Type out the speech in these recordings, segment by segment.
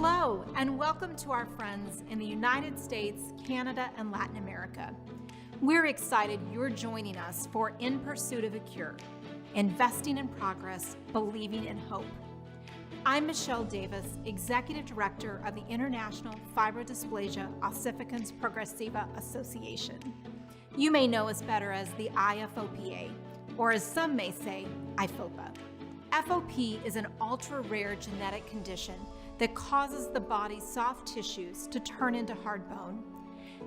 Hello, and welcome to our friends in the United States, Canada, and Latin America. We're excited you're joining us for In Pursuit of a Cure, Investing in Progress, Believing in Hope. I'm Michelle Davis, Executive Director of the International Fibrodysplasia Ossificans Progressiva Association. You may know us better as the IFOPA, or as some may say, IFOPA. FOP is an ultra-rare genetic condition that causes the body's soft tissues to turn into hard bone.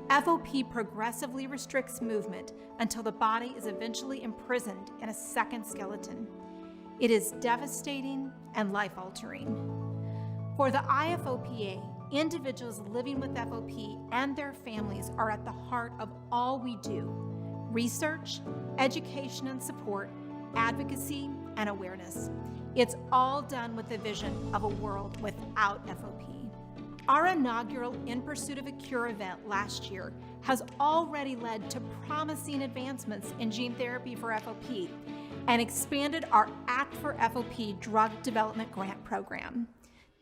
FOP progressively restricts movement until the body is eventually imprisoned in a second skeleton. It is devastating and life-altering. For the IFOPA, individuals living with FOP and their families are at the heart of all we do: research, education and support, advocacy, and awareness. It's all done with the vision of a world without FOP. Our inaugural In Pursuit of a Cure event last year has already led to promising advancements in gene therapy for FOP and expanded our Act for FOP drug development grant program.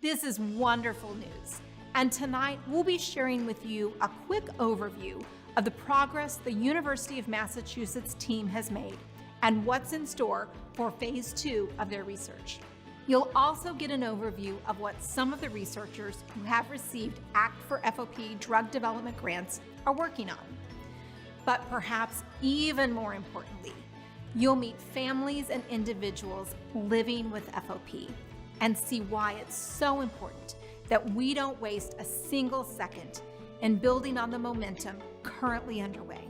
This is wonderful news, and tonight we'll be sharing with you a quick overview of the progress the University of Massachusetts team has made and what's in store for phase 2 of their research. You'll also get an overview of what some of the researchers who have received Act for FOP drug development grants are working on. But perhaps even more importantly, you'll meet families and individuals living with FOP and see why it's so important that we don't waste a single second in building on the momentum currently underway.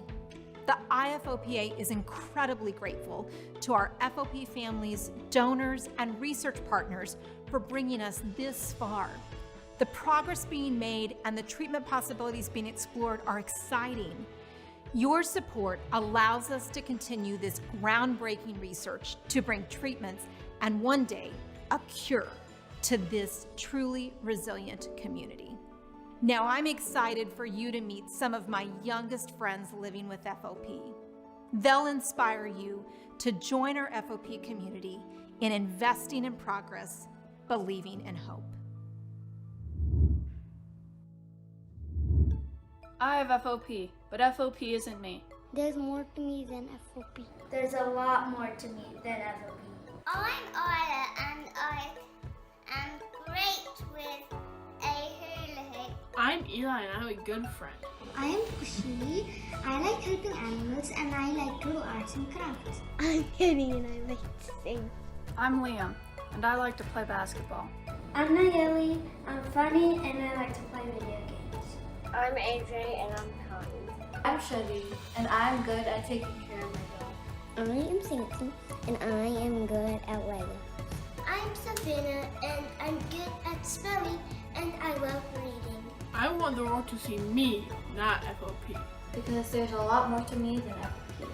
The IFOPA is incredibly grateful to our FOP families, donors, and research partners for bringing us this far. The progress being made and the treatment possibilities being explored are exciting. Your support allows us to continue this groundbreaking research to bring treatments and one day a cure to this truly resilient community. Now, I'm excited for you to meet some of my youngest friends living with FOP. They'll inspire you to join our FOP community in investing in progress, believing in hope. I have FOP, but FOP isn't me. There's more to me than FOP. There's a lot more to me than FOP. I'm Ida, and I am great with a hula hoop. I'm Eli, and I'm a good friend. I am Kushi. I like helping animals and I like to do arts and crafts. I'm Kenny and I like to sing. I'm Liam, and I like to play basketball. I'm Nayeli. I'm funny and I like to play video games. I'm AJ and I'm kind. I'm Chevy, and I'm good at taking care of my dog. I am Samson and I am good at Lego. I'm Savannah, and I'm good at spelling, and I love reading. I want the world to see me, not FOP. Because there's a lot more to me than FOP.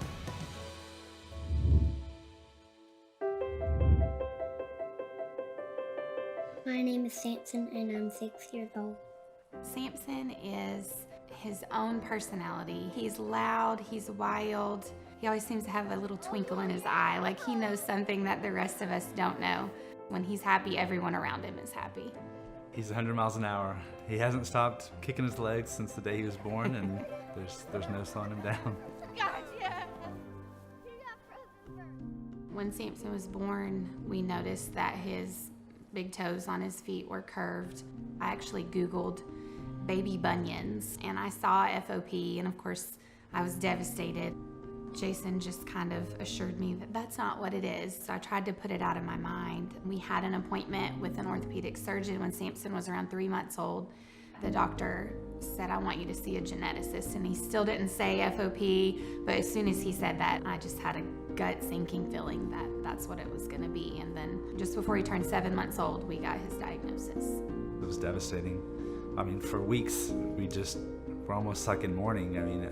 My name is Samson and I'm 6 years old. Samson is his own personality. He's loud, he's wild. He always seems to have a little twinkle in his eye, like he knows something that the rest of us don't know. When he's happy, everyone around him is happy. He's 100 miles an hour. He hasn't stopped kicking his legs since the day he was born, and there's no slowing him down. When Samson was born, we noticed that his big toes on his feet were curved. I actually Googled baby bunions, and I saw FOP, and of course, I was devastated. Jason just kind of assured me that that's not what it is, so I tried to put it out of my mind. We had an appointment with an orthopedic surgeon when Samson was around 3 months old. The doctor said, I want you to see a geneticist, and he still didn't say FOP, but as soon as he said that, I just had a gut-sinking feeling that that's what it was gonna be, and then just before he turned 7 months old, we got his diagnosis. It was devastating. I mean, for weeks, we were almost stuck in mourning. I mean,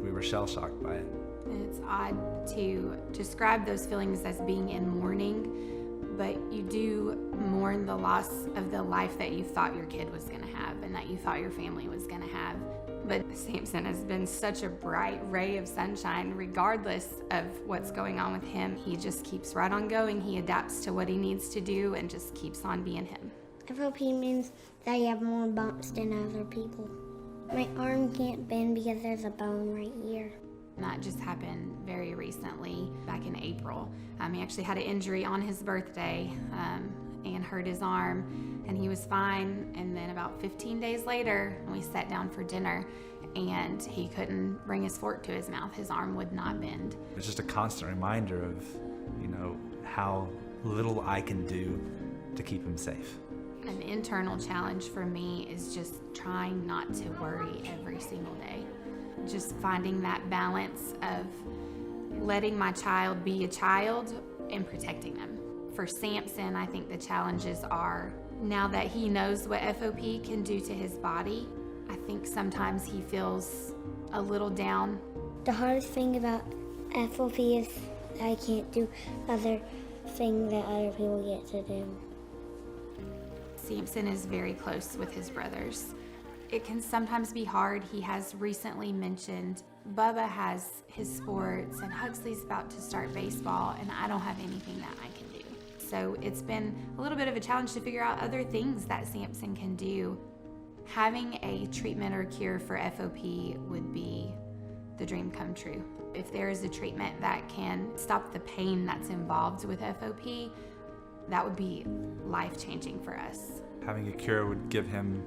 we were shell-shocked by it. It's odd to describe those feelings as being in mourning, but you do mourn the loss of the life that you thought your kid was gonna have and that you thought your family was gonna have. But Samson has been such a bright ray of sunshine, regardless of what's going on with him. He just keeps right on going. He adapts to what he needs to do and just keeps on being him. FOP means I have more bumps than other people. My arm can't bend because there's a bone right here. And that just happened very recently, back in April. He actually had an injury on his birthday and hurt his arm, and he was fine. And then about 15 days later, we sat down for dinner, and he couldn't bring his fork to his mouth. His arm would not bend. It's just a constant reminder of, how little I can do to keep him safe. An internal challenge for me is just trying not to worry every single day. Just finding that balance of letting my child be a child and protecting them. For Samson, I think the challenges are, now that he knows what FOP can do to his body, I think sometimes he feels a little down. The hardest thing about FOP is I can't do other things that other people get to do. Samson is very close with his brothers. It can sometimes be hard. He has recently mentioned Bubba has his sports and Huxley's about to start baseball, and I don't have anything that I can do. So it's been a little bit of a challenge to figure out other things that Samson can do. Having a treatment or cure for FOP would be the dream come true. If there is a treatment that can stop the pain that's involved with FOP, that would be life-changing for us. Having a cure would give him,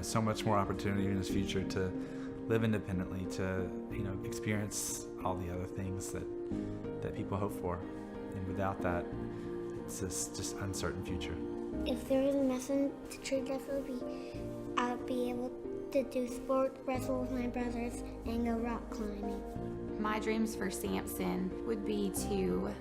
so much more opportunity in his future to live independently, to, experience all the other things that people hope for. And without that, it's just uncertain future. If there was a medicine to treat FOP, I would be able to do sport, wrestle with my brothers, and go rock climbing. My dreams for Samson would be to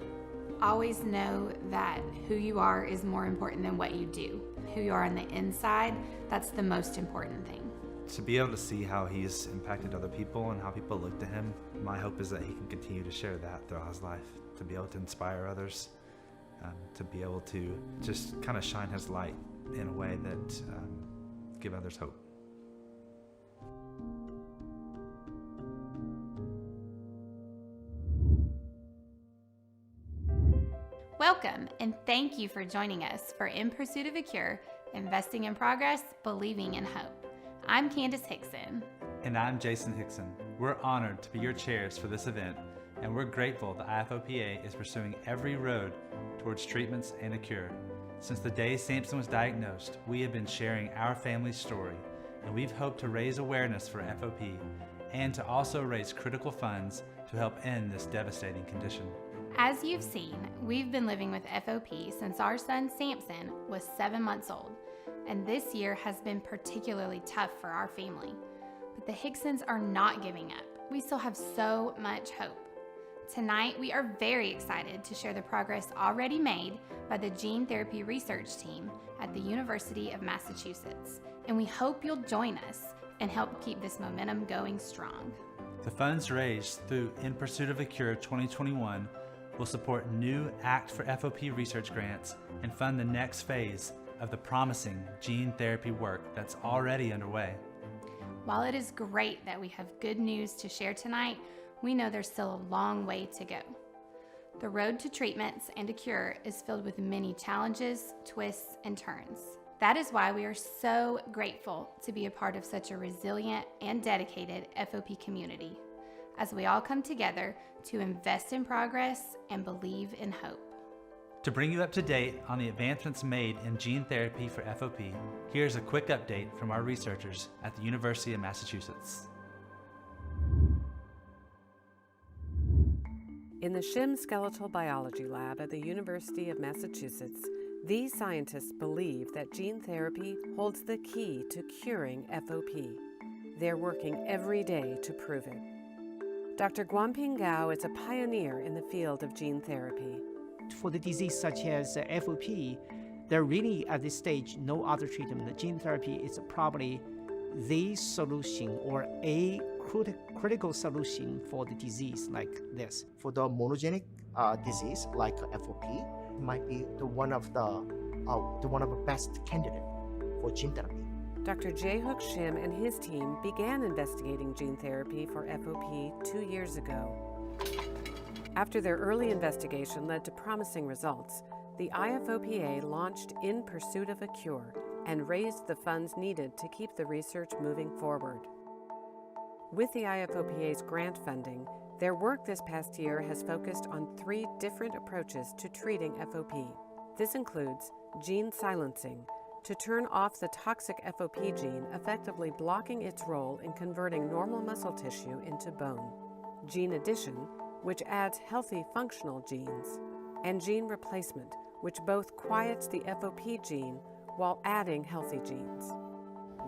always know that who you are is more important than what you do. Who you are on the inside, that's the most important thing. To be able to see how he's impacted other people and how people look to him, my hope is that he can continue to share that throughout his life, to be able to inspire others, to be able to just kind of shine his light in a way that give others hope. Welcome, and thank you for joining us for In Pursuit of a Cure, Investing in Progress, Believing in Hope. I'm Candace Hickson. And I'm Jason Hickson. We're honored to be your chairs for this event, and we're grateful the IFOPA is pursuing every road towards treatments and a cure. Since the day Samson was diagnosed, we have been sharing our family's story, and we've hoped to raise awareness for FOP and to also raise critical funds to help end this devastating condition. As you've seen, we've been living with FOP since our son Samson was 7 months old, and this year has been particularly tough for our family. But the Hicksons are not giving up. We still have so much hope. Tonight, we are very excited to share the progress already made by the gene therapy research team at the University of Massachusetts, and we hope you'll join us and help keep this momentum going strong. The funds raised through In Pursuit of a Cure 2021 will support new ACT for FOP research grants and fund the next phase of the promising gene therapy work that's already underway. While it is great that we have good news to share tonight, we know there's still a long way to go. The road to treatments and a cure is filled with many challenges, twists, and turns. That is why we are so grateful to be a part of such a resilient and dedicated FOP community, as we all come together to invest in progress and believe in hope. To bring you up to date on the advancements made in gene therapy for FOP, here's a quick update from our researchers at the University of Massachusetts. In the Shim Skeletal Biology Lab at the University of Massachusetts, these scientists believe that gene therapy holds the key to curing FOP. They're working every day to prove it. Dr. Guangping Gao is a pioneer in the field of gene therapy. For the disease such as FOP, there really at this stage no other treatment. The gene therapy is probably the solution or a critical solution for the disease like this. For the monogenic disease like FOP, it might be one of the best candidate for gene therapy. Dr. Jae-hook Shim and his team began investigating gene therapy for FOP 2 years ago. After their early investigation led to promising results, the IFOPA launched In Pursuit of a Cure, and raised the funds needed to keep the research moving forward. With the IFOPA's grant funding, their work this past year has focused on 3 different approaches to treating FOP. This includes gene silencing, to turn off the toxic FOP gene, effectively blocking its role in converting normal muscle tissue into bone; gene addition, which adds healthy functional genes; and gene replacement, which both quiets the FOP gene while adding healthy genes.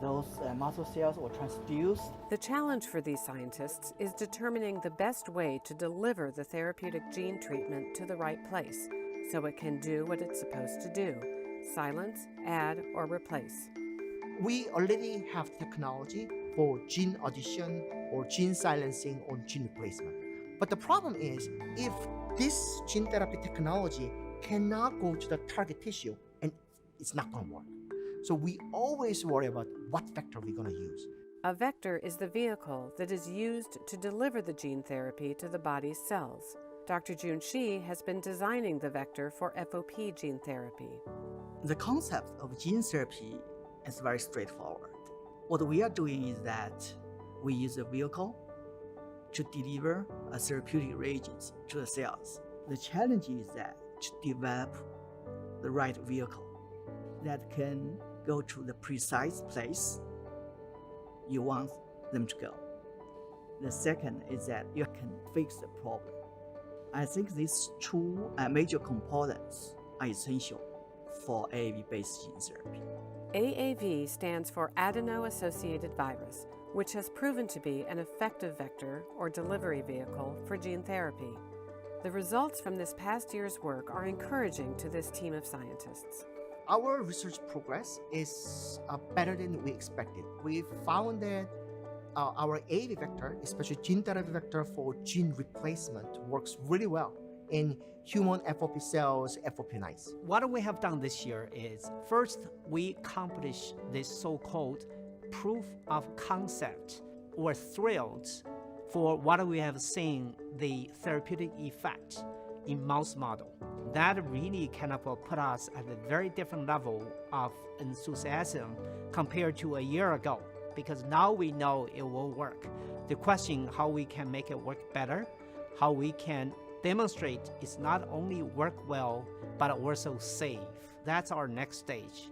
Those muscle cells were transduced. The challenge for these scientists is determining the best way to deliver the therapeutic gene treatment to the right place so it can do what it's supposed to do: silence, add, or replace. We already have technology for gene addition or gene silencing or gene replacement. But the problem is, if this gene therapy technology cannot go to the target tissue, and it's not going to work. So we always worry about what vector we're going to use. A vector is the vehicle that is used to deliver the gene therapy to the body's cells. Dr. Jun Shi has been designing the vector for FOP gene therapy. The concept of gene therapy is very straightforward. What we are doing is that we use a vehicle to deliver a therapeutic reagent to the cells. The challenge is that to develop the right vehicle that can go to the precise place you want them to go. The second is that you can fix the problem. I think these 2 major components are essential for AAV-based gene therapy. AAV stands for adeno-associated virus, which has proven to be an effective vector or delivery vehicle for gene therapy. The results from this past year's work are encouraging to this team of scientists. Our research progress is better than we expected. We found that our AAV vector, especially gene therapy vector for gene replacement, works really well in human FOP cells, FOP mice. What we have done this year is, first, we accomplished this so-called proof of concept, or thrills, for what we have seen the therapeutic effect in mouse model. That really kind of put us at a very different level of enthusiasm compared to a year ago, because now we know it will work. The question how we can make it work better, how we can demonstrate it's not only work well, but also safe. That's our next stage.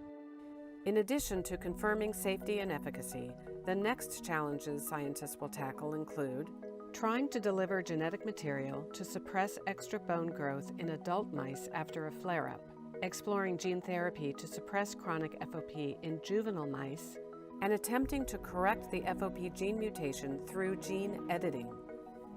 In addition to confirming safety and efficacy, the next challenges scientists will tackle include trying to deliver genetic material to suppress extra bone growth in adult mice after a flare-up, exploring gene therapy to suppress chronic FOP in juvenile mice, and attempting to correct the FOP gene mutation through gene editing.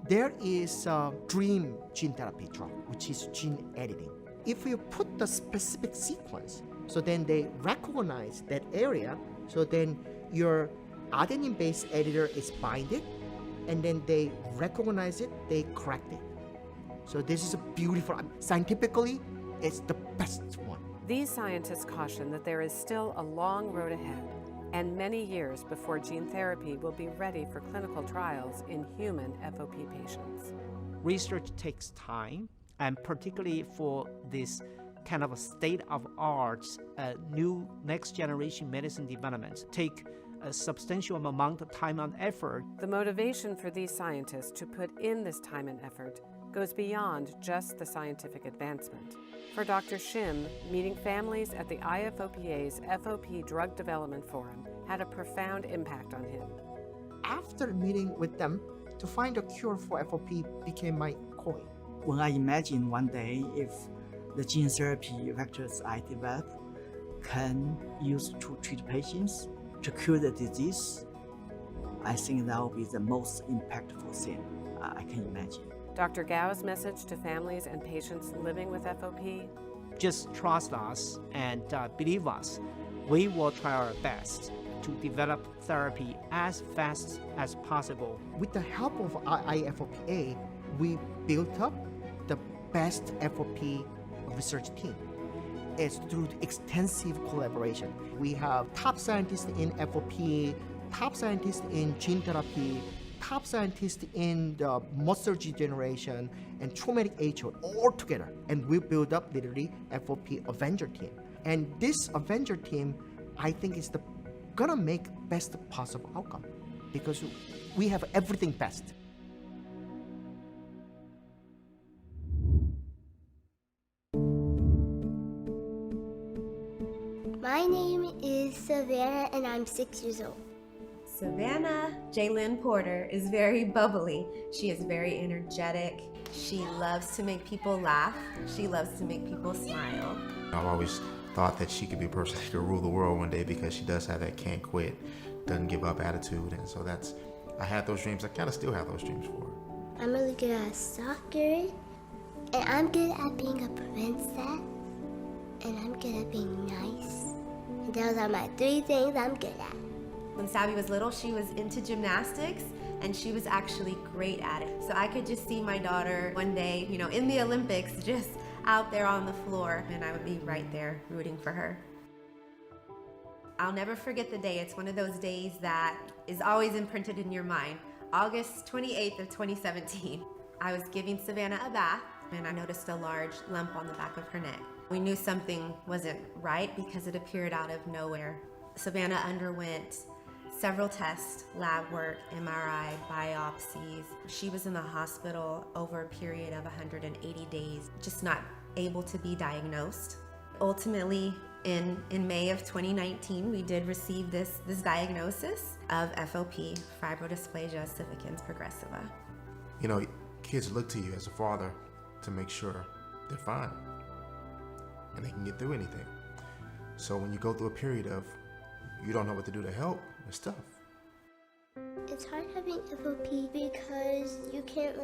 There is a dream gene therapy drug, which is gene editing. If you put the specific sequence, so then they recognize that area, so then your adenine-based editor is binded, and then they recognize it, they correct it. So this is a beautiful, scientifically, it's the best one. These scientists caution that there is still a long road ahead and many years before gene therapy will be ready for clinical trials in human FOP patients. Research takes time, and particularly for this kind of a state-of-art, new next-generation medicine development, take a substantial amount of time and effort. The motivation for these scientists to put in this time and effort goes beyond just the scientific advancement. For Dr. Shim, meeting families at the IFOPA's FOP Drug Development Forum had a profound impact on him. After meeting with them, to find a cure for FOP became my calling. When I imagine one day if the gene therapy vectors I develop can use to treat patients, to cure the disease, I think that will be the most impactful thing I can imagine. Dr. Gao's message to families and patients living with FOP? Just trust us and believe us. We will try our best to develop therapy as fast as possible. With the help of IFOPA, we built up the best FOP research team. It's through extensive collaboration. We have top scientists in FOP, top scientists in gene therapy, top scientists in the muscle degeneration and traumatic HO all together. And we build up literally FOP Avenger team. And this Avenger team I think it's gonna make best possible outcome because we have everything best. My name is Savannah and I'm 6 years old. Savannah Jaylyn Porter is very bubbly. She is very energetic. She loves to make people laugh. She loves to make people smile. I've always thought that she could be a person that could rule the world one day because she does have that can't quit, doesn't give up attitude. And so I had those dreams. I kind of still have those dreams for her. I'm really good at soccer, and I'm good at being a princess, and I'm good at being nice. And those are my 3 things I'm good at. When Savvy was little, she was into gymnastics, and she was actually great at it. So I could just see my daughter one day, in the Olympics, just out there on the floor, and I would be right there rooting for her. I'll never forget the day. It's one of those days that is always imprinted in your mind. August 28th of 2017. I was giving Savannah a bath, and I noticed a large lump on the back of her neck. We knew something wasn't right because it appeared out of nowhere. Savannah underwent several tests, lab work, MRI, biopsies. She was in the hospital over a period of 180 days, just not able to be diagnosed. Ultimately, in May of 2019, we did receive this diagnosis of FOP, Fibrodysplasia Ossificans Progressiva. Kids look to you as a father to make sure they're fine and they can get through anything. So when you go through a period of you don't know what to do to help, it's tough. It's hard having FOP because you can't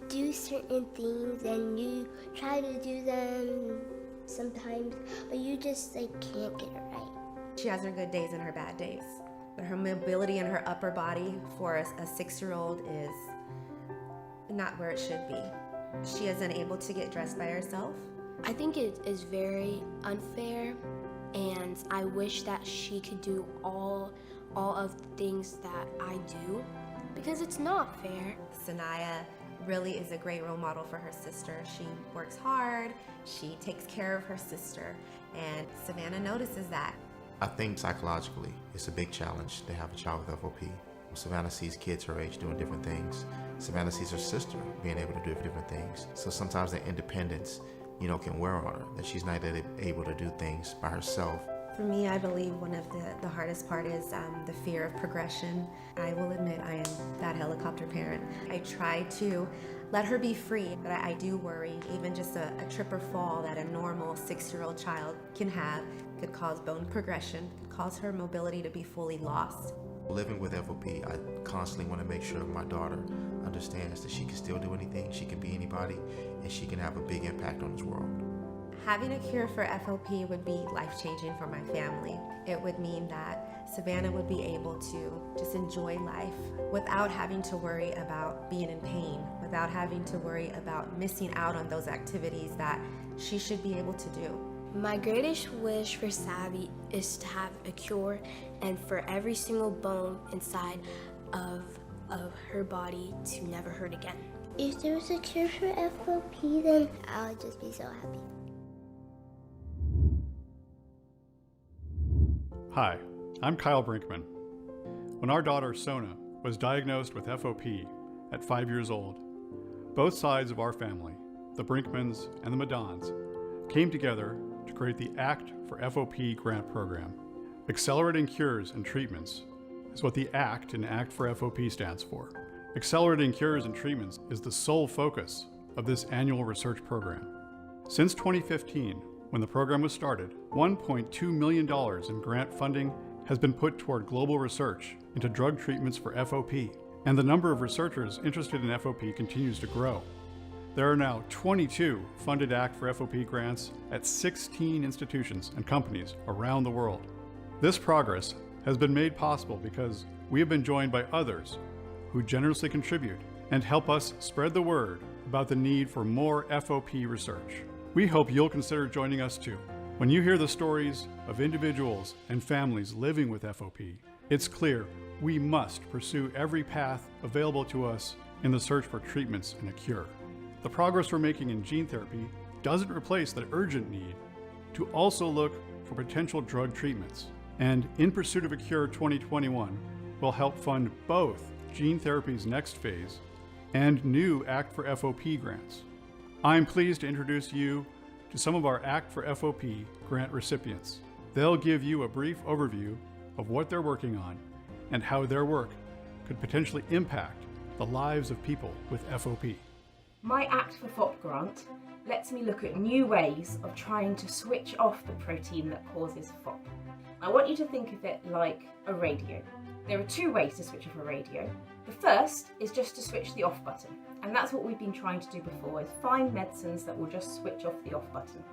do certain things, and you try to do them sometimes, but you just can't get it right. She has her good days and her bad days, but her mobility in her upper body for a 6-year-old is not where it should be. She isn't able to get dressed by herself. I think it is very unfair, and I wish that she could do all of the things that I do, because it's not fair. Sanaya really is a great role model for her sister. She works hard, she takes care of her sister, and Savannah notices that. I think psychologically, it's a big challenge to have a child with FOP. Savannah sees kids her age doing different things. Savannah sees her sister being able to do different things. So sometimes the independence, can wear on her, that she's not able to do things by herself. For me, I believe one of the hardest part is the fear of progression. I will admit I am that helicopter parent. I try to let her be free, but I do worry even just a trip or fall that a normal 6-year-old child can have could cause bone progression, could cause her mobility to be fully lost. Living with FOP, I constantly want to make sure my daughter understands that she can still do anything, she can be anybody, and she can have a big impact on this world. Having a cure for FOP would be life-changing for my family. It would mean that Savannah would be able to just enjoy life without having to worry about being in pain, without having to worry about missing out on those activities that she should be able to do. My greatest wish for Savvy is to have a cure and for every single bone inside of her body to never hurt again. If there was a cure for FOP, then I would just be so happy. Hi, I'm Kyle Brinkman. When our daughter Sona was diagnosed with FOP at 5 years old, both sides of our family, the Brinkmans and the Madons, came together to create the ACT for FOP grant program. Accelerating Cures and Treatments is what the ACT in ACT for FOP stands for. Accelerating Cures and Treatments is the sole focus of this annual research program. Since 2015, when the program was started, $1.2 million in grant funding has been put toward global research into drug treatments for FOP, and the number of researchers interested in FOP continues to grow. There are now 22 funded ACT for FOP grants at 16 institutions and companies around the world. This progress has been made possible because we have been joined by others who generously contribute and help us spread the word about the need for more FOP research. We hope you'll consider joining us too. When you hear the stories of individuals and families living with FOP, it's clear we must pursue every path available to us in the search for treatments and a cure. The progress we're making in gene therapy doesn't replace the urgent need to also look for potential drug treatments. And In Pursuit of a Cure 2021 will help fund both gene therapy's next phase and new Act for FOP grants. I'm pleased to introduce you to some of our Act for FOP grant recipients. They'll give you a brief overview of what they're working on and how their work could potentially impact the lives of people with FOP. My Act for Fop grant lets me look at new ways of trying to switch off the protein that causes Fop. I want you to think of it like a radio. There are two ways to switch off a radio. The first is just to switch the off button, and that's what we've been trying to do before, is find medicines that will just switch off the off button.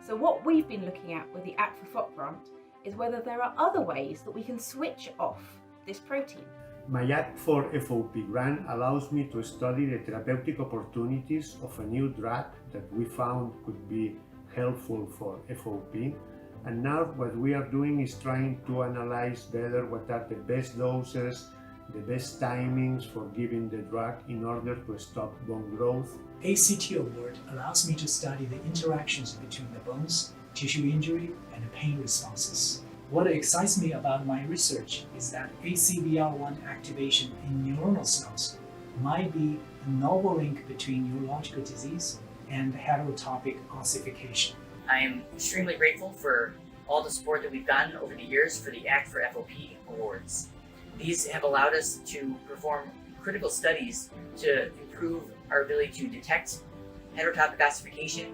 So what we've been looking at with the Act for Fop grant is whether there are other ways that we can switch off this protein. My Act for FOP grant allows me to study the therapeutic opportunities of a new drug that we found could be helpful for FOP. And now what we are doing is trying to analyze better what are the best doses, the best timings for giving the drug in order to stop bone growth. ACT award allows me to study the interactions between the bones, tissue injury, and pain responses. What excites me about my research is that ACVR1 activation in neuronal cells might be a novel link between neurological disease and heterotopic ossification. I am extremely grateful for all the support that we've gotten over the years for the Act for FOP awards. These have allowed us to perform critical studies to improve our ability to detect heterotopic ossification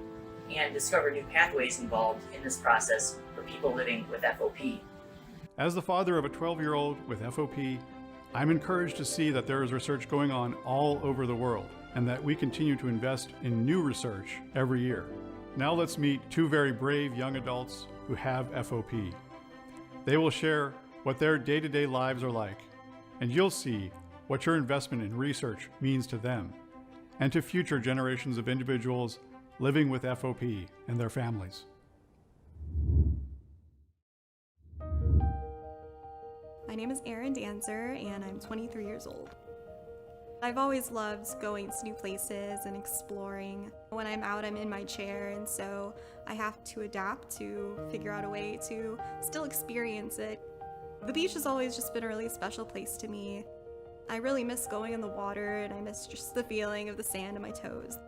and discover new pathways involved in this process for people living with FOP. As the father of a 12-year-old with FOP, I'm encouraged to see that there is research going on all over the world and that we continue to invest in new research every year. Now let's meet two very brave young adults who have FOP. They will share what their day-to-day lives are like, and you'll see what your investment in research means to them and to future generations of individuals living with FOP and their families. My name is Erin Danzer, and I'm 23 years old. I've always loved going to new places and exploring. When I'm out, I'm in my chair, and so I have to adapt to figure out a way to still experience it. The beach has always just been a really special place to me. I really miss going in the water, and I miss just the feeling of the sand on my toes.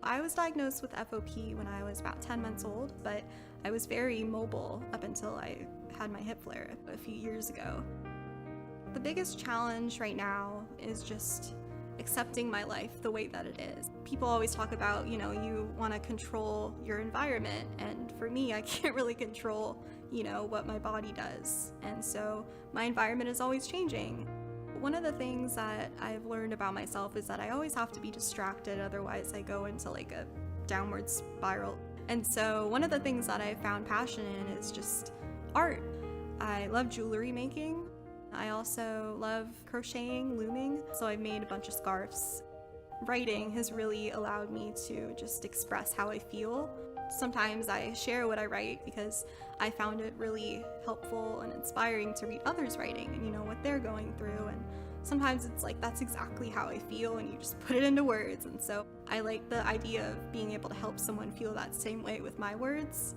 I was diagnosed with FOP when I was about 10 months old, but I was very mobile up until I had my hip flare a few years ago. The biggest challenge right now is just accepting my life the way that it is. People always talk about, you want to control your environment, and for me, I can't really control, what my body does. And so my environment is always changing. One of the things that I've learned about myself is that I always have to be distracted, otherwise I go into like a downward spiral. And so one of the things that I found passion in is just art. I love jewelry making. I also love crocheting, looming, so I've made a bunch of scarves. Writing has really allowed me to just express how I feel. Sometimes I share what I write because I found it really helpful and inspiring to read others' writing and what they're going through, and sometimes it's like that's exactly how I feel and you just put it into words, and so I like the idea of being able to help someone feel that same way with my words.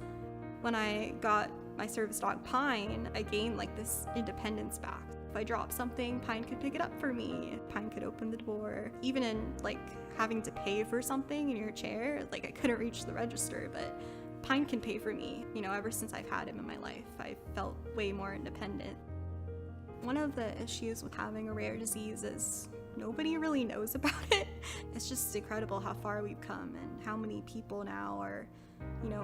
When I got my service dog Pine, I gained like this independence back. If I dropped something, Pine could pick it up for me. Pine could open the door. Even in like having to pay for something in your chair, like I couldn't reach the register, but Pine can pay for me. Ever since I've had him in my life, I've felt way more independent. One of the issues with having a rare disease is nobody really knows about it. It's just incredible how far we've come and how many people now are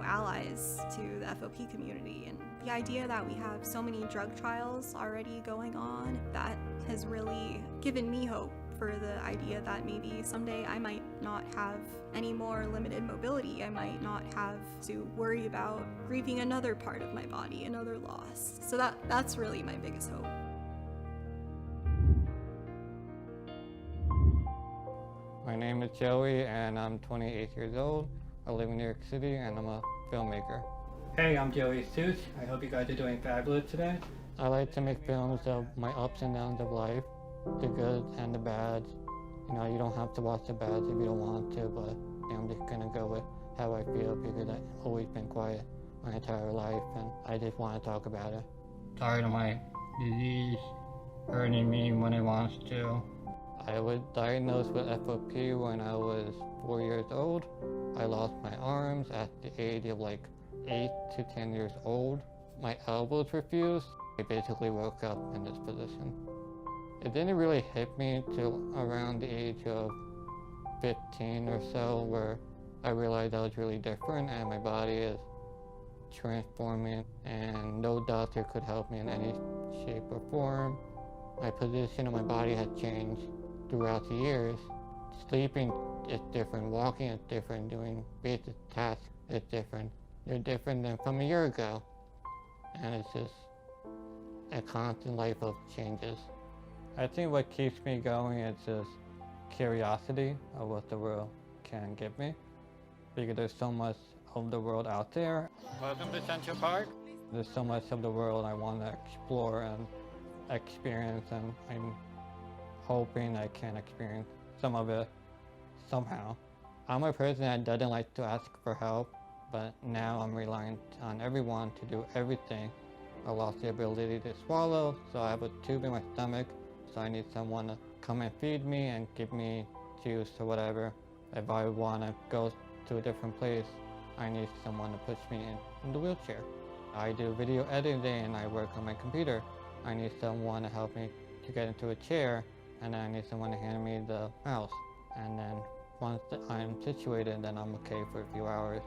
allies to the FOP community, and the idea that we have so many drug trials already going on, that has really given me hope for the idea that maybe someday I might not have any more limited mobility. I might not have to worry about grieving another part of my body, another loss. So that's really my biggest hope. My name is Joey and I'm 28 years old. I live in New York City and I'm a filmmaker. Hey, I'm Joey Such. I hope you guys are doing fabulous today. I like to make films of my ups and downs of life, the good and the bad. You don't have to watch the bad if you don't want to, but I'm just gonna go with how I feel because I've always been quiet my entire life, and I just want to talk about it. Tired of my disease hurting me when it wants to. I was diagnosed with FOP when I was 4 years old. I lost my arms at the age of like 8 to 10 years old. My elbows were fused. I basically woke up in this position. It didn't really hit me till around the age of 15 or so, where I realized I was really different and my body is transforming and no doctor could help me in any shape or form. My position of my body had changed throughout the years. Sleeping is different, walking is different, doing basic tasks is different. They're different than from a year ago. And it's just a constant life of changes. I think what keeps me going is just curiosity of what the world can give me, because there's so much of the world out there. Welcome to Central Park. There's so much of the world I want to explore and experience, and I'm hoping I can experience some of it somehow. I'm a person that doesn't like to ask for help, but now I'm reliant on everyone to do everything. I lost the ability to swallow, so I have a tube in my stomach, so I need someone to come and feed me and give me juice or whatever. If I want to go to a different place, I need someone to push me in the wheelchair. I do video editing and I work on my computer. I need someone to help me to get into a chair, and then I need someone to hand me the mouse. And then once I'm situated, then I'm okay for a few hours.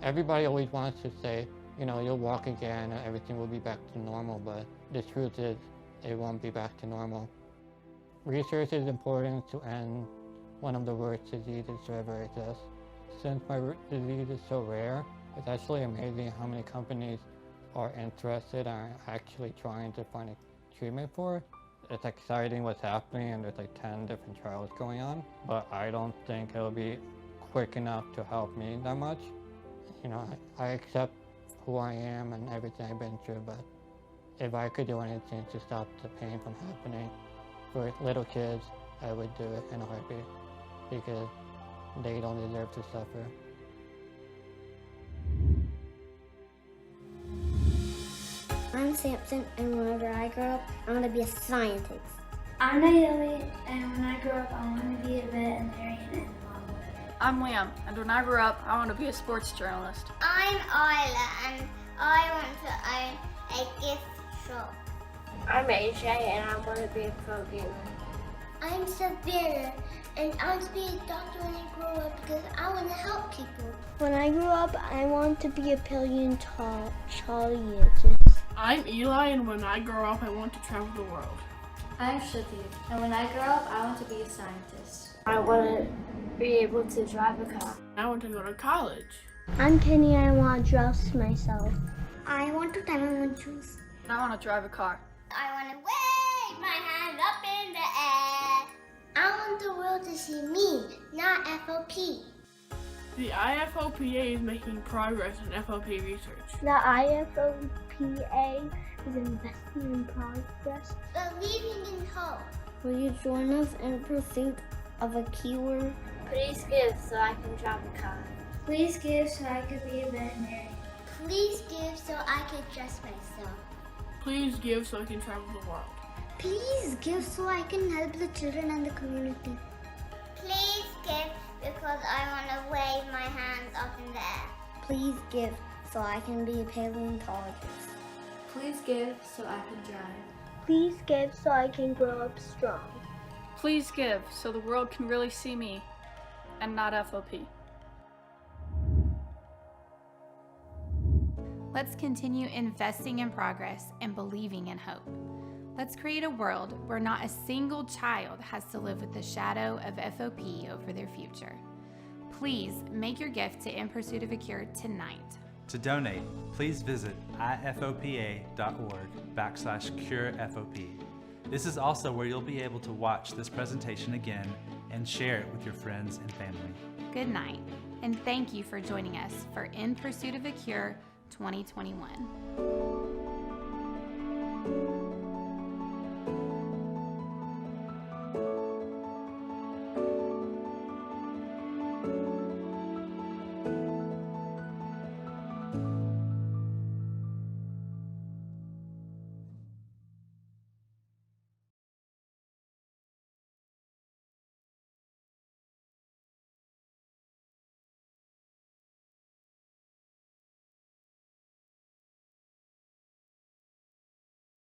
Everybody always wants to say, you know, you'll walk again and everything will be back to normal, but the truth is it won't be back to normal. Research is important to end one of the worst diseases to ever exist. Since my disease is so rare, it's actually amazing how many companies are interested and are actually trying to find a treatment for it. It's exciting what's happening, and there's like 10 different trials going on, but I don't think it'll be quick enough to help me that much. You know, I accept who I am and everything I've been through, but if I could do anything to stop the pain from happening for little kids, I would do it in a heartbeat, because they don't deserve to suffer. I'm Samson, and whenever I grow up, I want to be a scientist. I'm Naomi, and when I grow up, I want to be a veterinarian and a mom. I'm Liam, and when I grow up, I want to be a sports journalist. I'm Isla, and I want to own a gift shop. I'm AJ, and I want to be a pro gamer. I'm Savannah, and I want to be a doctor when I grow up because I want to help people. When I grow up, I want to be a paleontologist. I'm Eli, and when I grow up, I want to travel the world. I'm Shruti, and when I grow up, I want to be a scientist. I want to be able to drive a car. I want to go to college. I'm Penny, and I want to dress myself. I want to tie my own shoes. I want to drive a car. I want to wave my hand up in the air. I want the world to see me, not FOP. The IFOPA is making progress in FOP research. The IFOPA is investing in progress. Believing in hope. Will you join us in pursuit of a keyword? Please give so I can drive a car. Please give so I could be a veterinarian. Please give so I can dress myself. Please give so I can travel the world. Please give so I can help the children and the community. Please give because I want to wave my hands up in the air. Please give so I can be a paleontologist. Please give so I can drive. Please give so I can grow up strong. Please give so the world can really see me and not FOP. Let's continue investing in progress and believing in hope. Let's create a world where not a single child has to live with the shadow of FOP over their future. Please make your gift to In Pursuit of a Cure tonight. To donate, please visit ifopa.org/curefop. This is also where you'll be able to watch this presentation again and share it with your friends and family. Good night, and thank you for joining us for In Pursuit of a Cure 2021.